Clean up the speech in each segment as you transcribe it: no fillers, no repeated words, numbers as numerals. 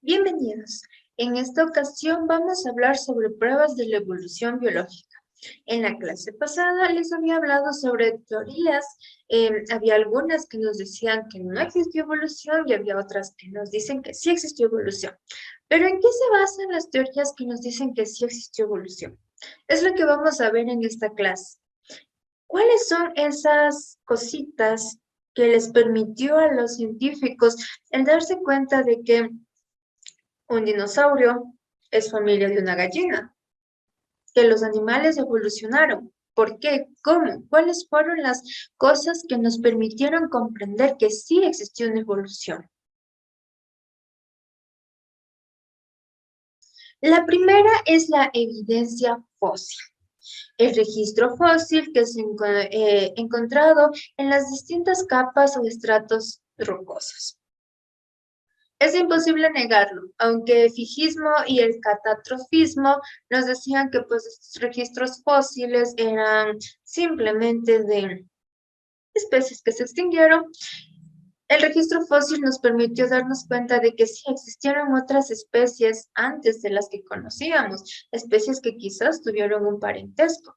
Bienvenidos. En esta ocasión vamos a hablar sobre pruebas de la evolución biológica. En la clase pasada les había hablado sobre teorías. Había algunas que nos decían que no existió evolución y había otras que nos dicen que sí existió evolución. Pero ¿en qué se basan las teorías que nos dicen que sí existió evolución? Es lo que vamos a ver en esta clase. ¿Cuáles son esas cositas que les permitió a los científicos el darse cuenta de que un dinosaurio es familia de una gallina, que los animales evolucionaron? ¿Por qué? ¿Cómo? ¿Cuáles fueron las cosas que nos permitieron comprender que sí existió una evolución? La primera es la evidencia fósil. El registro fósil que se ha encontrado en las distintas capas o estratos rocosos. Es imposible negarlo, aunque fijismo y el catastrofismo nos decían que pues estos registros fósiles eran simplemente de especies que se extinguieron. El registro fósil nos permitió darnos cuenta de que sí existieron otras especies antes de las que conocíamos, especies que quizás tuvieron un parentesco.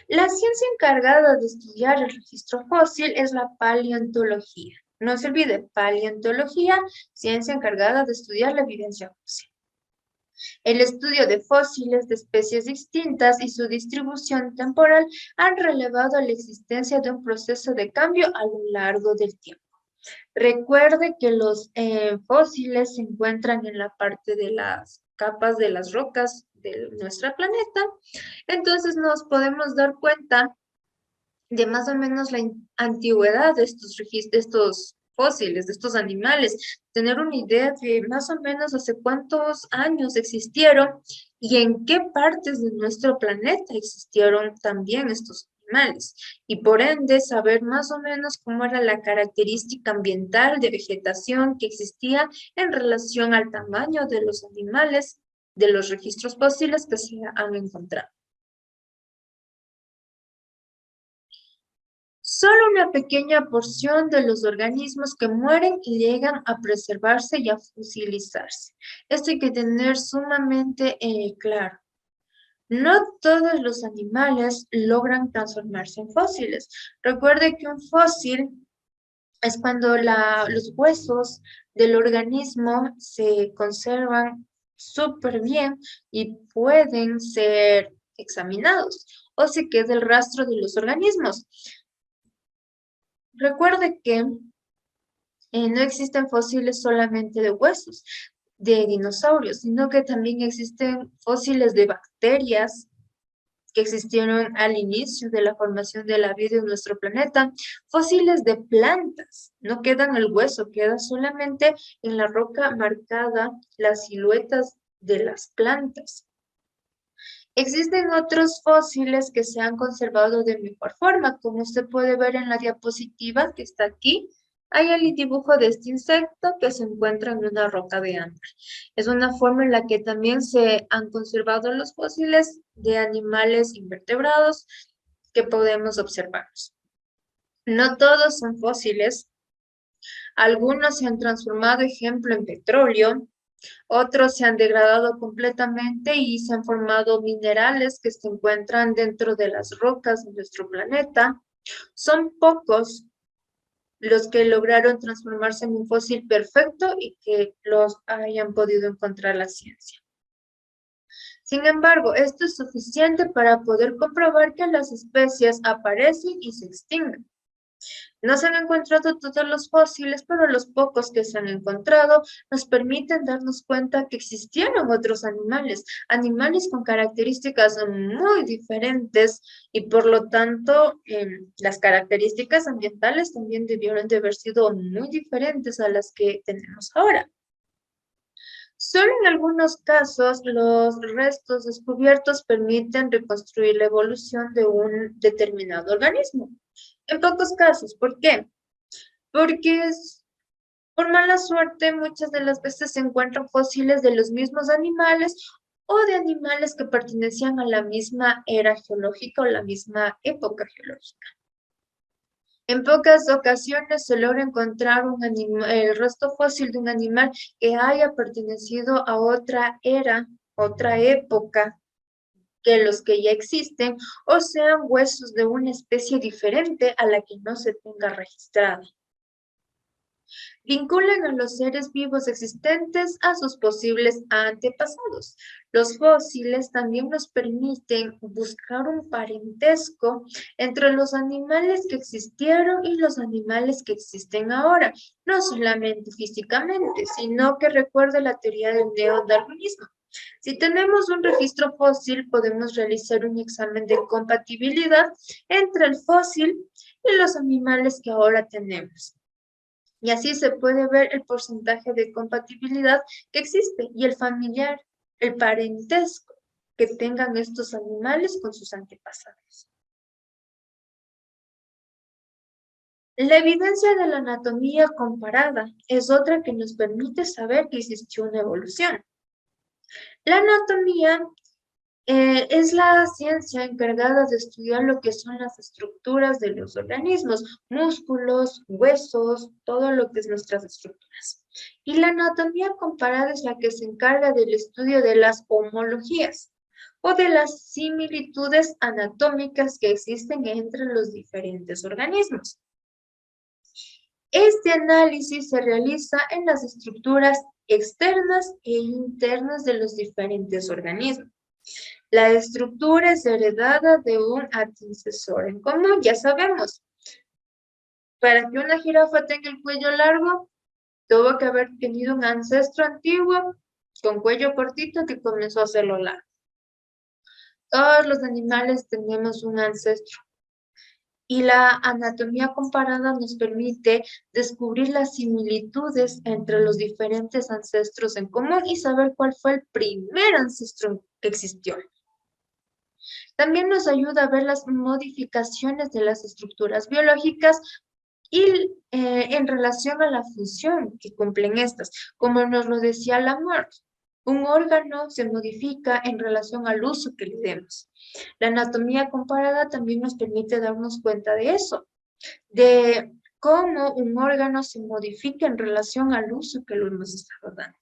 La ciencia encargada de estudiar el registro fósil es la paleontología. No se olvide, paleontología, ciencia encargada de estudiar la evidencia fósil. El estudio de fósiles de especies distintas y su distribución temporal han relevado la existencia de un proceso de cambio a lo largo del tiempo. Recuerde que los fósiles se encuentran en la parte de las capas de las rocas de nuestro planeta, entonces nos podemos dar cuenta de más o menos la antigüedad de estos fósiles, de estos animales, tener una idea de más o menos hace cuántos años existieron y en qué partes de nuestro planeta existieron también estos animales. Y por ende, saber más o menos cómo era la característica ambiental de vegetación que existía en relación al tamaño de los animales de los registros fósiles que se han encontrado. Solo una pequeña porción de los organismos que mueren llegan a preservarse y a fosilizarse. Esto hay que tener sumamente claro. No todos los animales logran transformarse en fósiles. Recuerde que un fósil es cuando los huesos del organismo se conservan súper bien y pueden ser examinados o se queda el rastro de los organismos. Recuerde que no existen fósiles solamente de huesos de dinosaurios, sino que también existen fósiles de bacterias que existieron al inicio de la formación de la vida en nuestro planeta, fósiles de plantas, no quedan el hueso, queda solamente en la roca marcada las siluetas de las plantas. Existen otros fósiles que se han conservado de mejor forma, como usted puede ver en la diapositiva que está aquí. Hay el dibujo de este insecto que se encuentra en una roca de ámbar. Es una forma en la que también se han conservado los fósiles de animales invertebrados que podemos observar. No todos son fósiles, algunos se han transformado, ejemplo, en petróleo, otros se han degradado completamente y se han formado minerales que se encuentran dentro de las rocas de nuestro planeta. Son pocos los que lograron transformarse en un fósil perfecto y que los hayan podido encontrar la ciencia. Sin embargo, esto es suficiente para poder comprobar que las especies aparecen y se extinguen. No se han encontrado todos los fósiles, pero los pocos que se han encontrado nos permiten darnos cuenta que existieron otros animales, animales con características muy diferentes y por lo tanto las características ambientales también debieron de haber sido muy diferentes a las que tenemos ahora. Solo en algunos casos, los restos descubiertos permiten reconstruir la evolución de un determinado organismo. En pocos casos, ¿por qué? Porque por mala suerte muchas de las veces se encuentran fósiles de los mismos animales o de animales que pertenecían a la misma era geológica o la misma época geológica. En pocas ocasiones se logra encontrar el resto fósil de un animal que haya pertenecido a otra era, otra época que los que ya existen, o sean huesos de una especie diferente a la que no se tenga registrada. Vinculan a los seres vivos existentes a sus posibles antepasados. Los fósiles también nos permiten buscar un parentesco entre los animales que existieron y los animales que existen ahora, no solamente físicamente, sino que recuerde la teoría del neodarwinismo. Si tenemos un registro fósil, podemos realizar un examen de compatibilidad entre el fósil y los animales que ahora tenemos. Y así se puede ver el porcentaje de compatibilidad que existe y el familiar, el parentesco que tengan estos animales con sus antepasados. La evidencia de la anatomía comparada es otra que nos permite saber que existió una evolución. La anatomía es la ciencia encargada de estudiar lo que son las estructuras de los organismos, músculos, huesos, todo lo que es nuestras estructuras. Y la anatomía comparada es la que se encarga del estudio de las homologías o de las similitudes anatómicas que existen entre los diferentes organismos. Este análisis se realiza en las estructuras externas e internas de los diferentes organismos. La estructura es heredada de un antecesor en común, ya sabemos. Para que una jirafa tenga el cuello largo, tuvo que haber tenido un ancestro antiguo con cuello cortito que comenzó a hacerlo largo. Todos los animales tenemos un ancestro. Y la anatomía comparada nos permite descubrir las similitudes entre los diferentes ancestros en común y saber cuál fue el primer ancestro que existió. También nos ayuda a ver las modificaciones de las estructuras biológicas y en relación a la función que cumplen estas, como nos lo decía Lamarck. Un órgano se modifica en relación al uso que le demos. La anatomía comparada también nos permite darnos cuenta de eso, de cómo un órgano se modifica en relación al uso que lo hemos estado dando.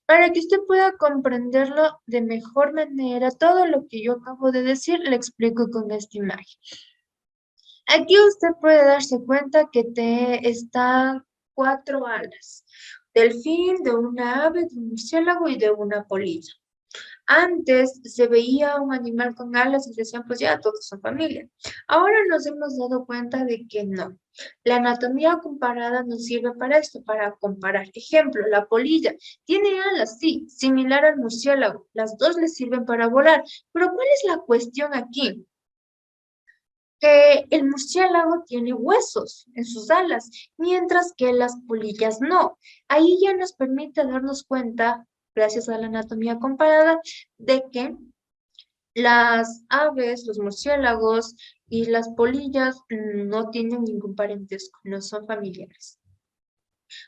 Para que usted pueda comprenderlo de mejor manera, todo lo que yo acabo de decir, le explico con esta imagen. Aquí usted puede darse cuenta que están 4 alas. Delfín, de una ave, de un murciélago y de una polilla. Antes se veía un animal con alas y decían, pues ya, todos son familia. Ahora nos hemos dado cuenta de que no. La anatomía comparada nos sirve para esto, para comparar. Ejemplo, la polilla tiene alas, sí, similar al murciélago. Las dos le sirven para volar. Pero ¿cuál es la cuestión aquí? Que el murciélago tiene huesos en sus alas, mientras que las polillas no. Ahí ya nos permite darnos cuenta, gracias a la anatomía comparada, de que las aves, los murciélagos y las polillas no tienen ningún parentesco, no son familiares.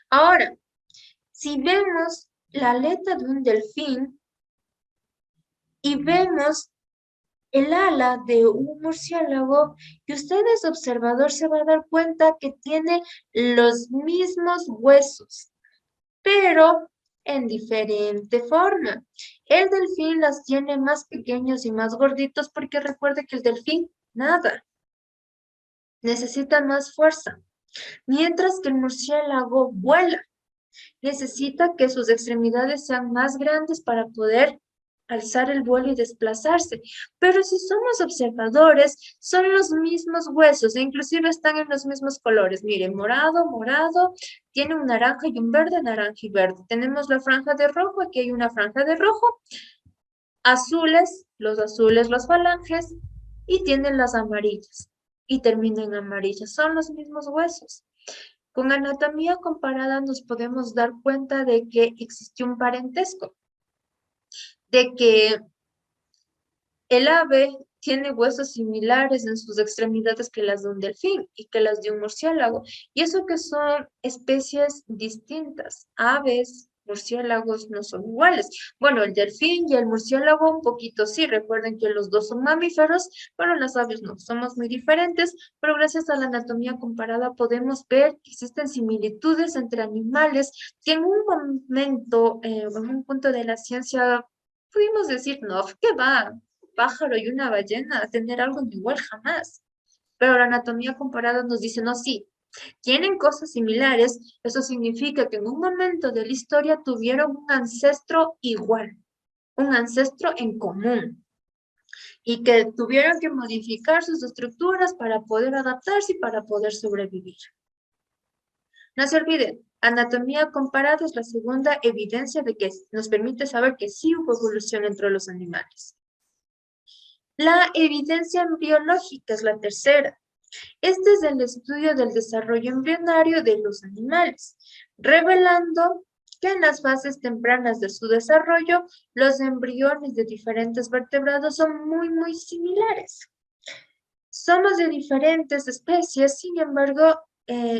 Ahora, si vemos la aleta de un delfín y vemos el ala de un murciélago, y usted es observador se va a dar cuenta que tiene los mismos huesos, pero en diferente forma. El delfín las tiene más pequeños y más gorditos porque recuerde que el delfín nada, necesita más fuerza, mientras que el murciélago vuela. Necesita que sus extremidades sean más grandes para poder alzar el vuelo y desplazarse. Pero si somos observadores, son los mismos huesos, e inclusive están en los mismos colores. Miren, morado, morado, tiene un naranja y un verde, naranja y verde. Tenemos la franja de rojo, aquí hay una franja de rojo. Azules, los falanges, y tienen las amarillas. Y terminan en amarillas. Son los mismos huesos. Con anatomía comparada nos podemos dar cuenta de que existe un parentesco, de que el ave tiene huesos similares en sus extremidades que las de un delfín y que las de un murciélago, y eso que son especies distintas, aves murciélagos no son iguales. Bueno, el delfín y el murciélago un poquito sí, recuerden que los dos son mamíferos, pero las aves no, somos muy diferentes, pero gracias a la anatomía comparada podemos ver que existen similitudes entre animales que en un momento, en un punto de la ciencia, pudimos decir, no, ¿qué va? Un pájaro y una ballena a tener algo igual jamás. Pero la anatomía comparada nos dice, no, sí, tienen cosas similares, eso significa que en un momento de la historia tuvieron un ancestro igual, un ancestro en común, y que tuvieron que modificar sus estructuras para poder adaptarse y para poder sobrevivir. No se olviden, anatomía comparada es la segunda evidencia de que nos permite saber que sí hubo evolución entre los animales. La evidencia biológica es la tercera. Este es el estudio del desarrollo embrionario de los animales, revelando que en las fases tempranas de su desarrollo, los embriones de diferentes vertebrados son muy similares. Somos de diferentes especies, sin embargo,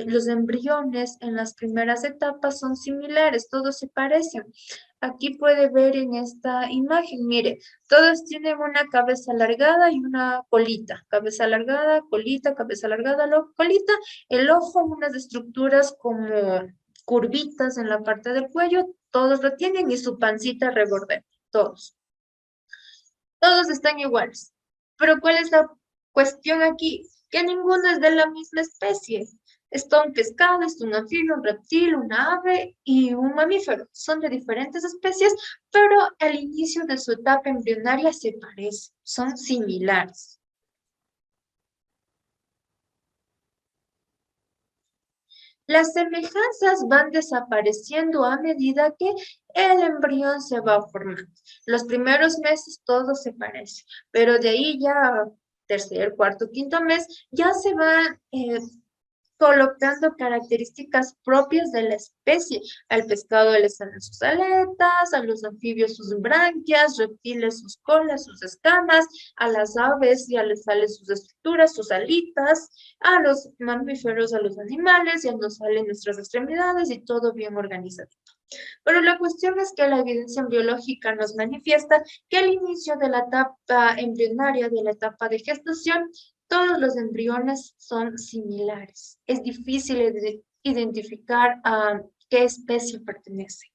los embriones en las primeras etapas son similares, todos se parecen. Aquí puede ver en esta imagen, mire, todos tienen una cabeza alargada y una colita. Cabeza alargada, colita, cabeza alargada, colita. El ojo, unas estructuras como curvitas en la parte del cuello, todos lo tienen y su pancita reborde, todos. Todos están iguales. Pero ¿cuál es la cuestión aquí? Que ninguno es de la misma especie. Está un pescado, es un anfibio, un reptil, una ave y un mamífero. Son de diferentes especies, pero al inicio de su etapa embrionaria se parecen, son similares. Las semejanzas van desapareciendo a medida que el embrión se va formando. Los primeros meses todo se parece, pero de ahí ya tercer, cuarto, quinto mes ya se van colocando características propias de la especie. Al pescado le salen sus aletas, a los anfibios sus branquias, reptiles sus colas, sus escamas, a las aves ya les salen sus estructuras, sus alitas, a los mamíferos, a los animales, ya nos salen nuestras extremidades y todo bien organizado. Pero la cuestión es que la evidencia biológica nos manifiesta que al inicio de la etapa embrionaria, de la etapa de gestación, todos los embriones son similares. Es difícil identificar a qué especie pertenece.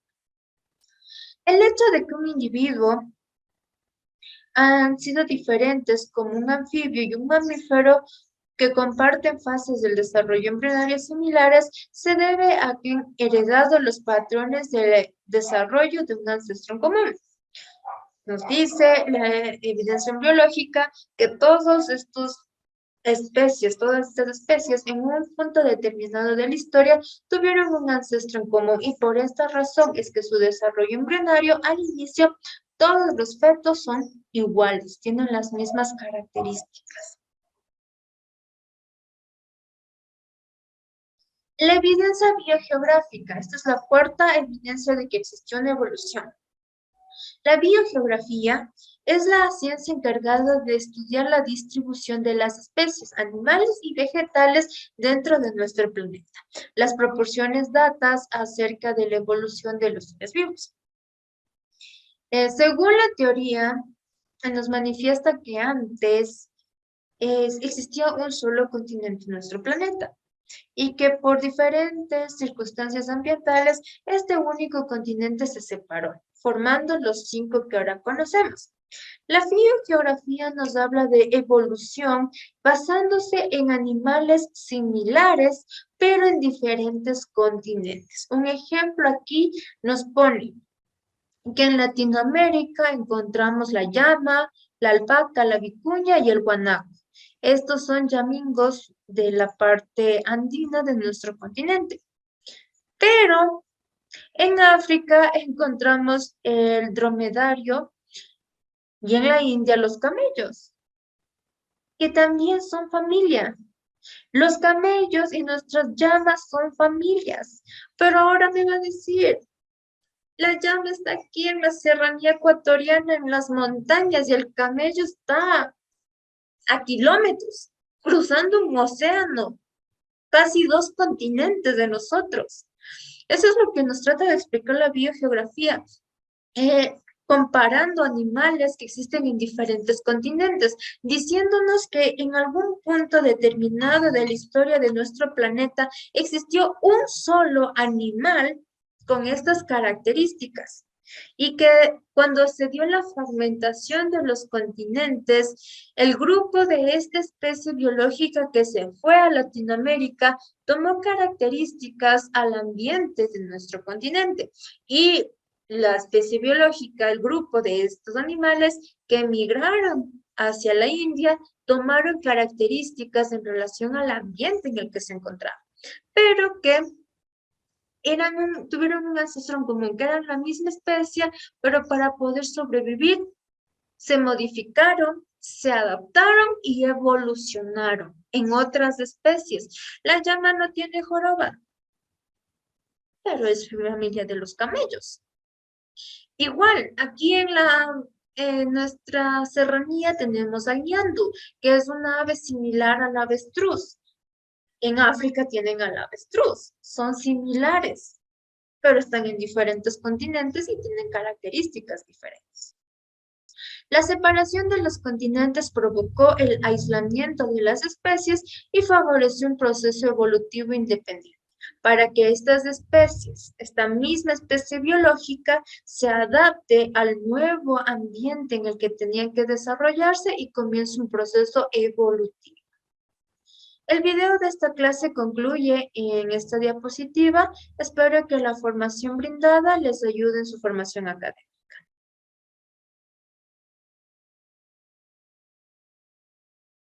El hecho de que un individuo han sido diferentes como un anfibio y un mamífero que comparten fases del desarrollo embrionario similares, se debe a que han heredado los patrones de desarrollo de un ancestro en común. Nos dice la evidencia biológica que todas estas especies en un punto determinado de la historia tuvieron un ancestro en común y por esta razón es que su desarrollo embrionario al inicio todos los fetos son iguales, tienen las mismas características. La evidencia biogeográfica, esta es la cuarta evidencia de que existió una evolución. La biogeografía es la ciencia encargada de estudiar la distribución de las especies animales y vegetales dentro de nuestro planeta. Las proporciones datas acerca de la evolución de los seres vivos. Según la teoría, nos manifiesta que antes existía un solo continente en nuestro planeta y que por diferentes circunstancias ambientales, este único continente se separó, formando los 5 que ahora conocemos. La biogeografía nos habla de evolución basándose en animales similares, pero en diferentes continentes. Un ejemplo aquí nos pone que en Latinoamérica encontramos la llama, la alpaca, la vicuña y el guanaco. Estos son yamingos de la parte andina de nuestro continente. Pero en África encontramos el dromedario y en la India los camellos, que también son familia. Los camellos y nuestras llamas son familias. Pero ahora me va a decir, la llama está aquí en la serranía ecuatoriana, en las montañas, y el camello está a kilómetros, cruzando un océano, casi 2 continentes de nosotros. Eso es lo que nos trata de explicar la biogeografía, comparando animales que existen en diferentes continentes, diciéndonos que en algún punto determinado de la historia de nuestro planeta existió un solo animal con estas características. Y que cuando se dio la fragmentación de los continentes, el grupo de esta especie biológica que se fue a Latinoamérica tomó características al ambiente de nuestro continente. Y la especie biológica, el grupo de estos animales que emigraron hacia la India, tomaron características en relación al ambiente en el que se encontraban, pero que tuvieron un ancestro en común, que eran la misma especie, pero para poder sobrevivir se modificaron, se adaptaron y evolucionaron en otras especies. La llama no tiene joroba, pero es familia de los camellos. Igual, aquí en nuestra serranía tenemos al ñandú, que es una ave similar al avestruz. En África tienen al avestruz, son similares, pero están en diferentes continentes y tienen características diferentes. La separación de los continentes provocó el aislamiento de las especies y favoreció un proceso evolutivo independiente para que estas especies, esta misma especie biológica, se adapte al nuevo ambiente en el que tenían que desarrollarse y comience un proceso evolutivo. El video de esta clase concluye en esta diapositiva. Espero que la formación brindada les ayude en su formación académica.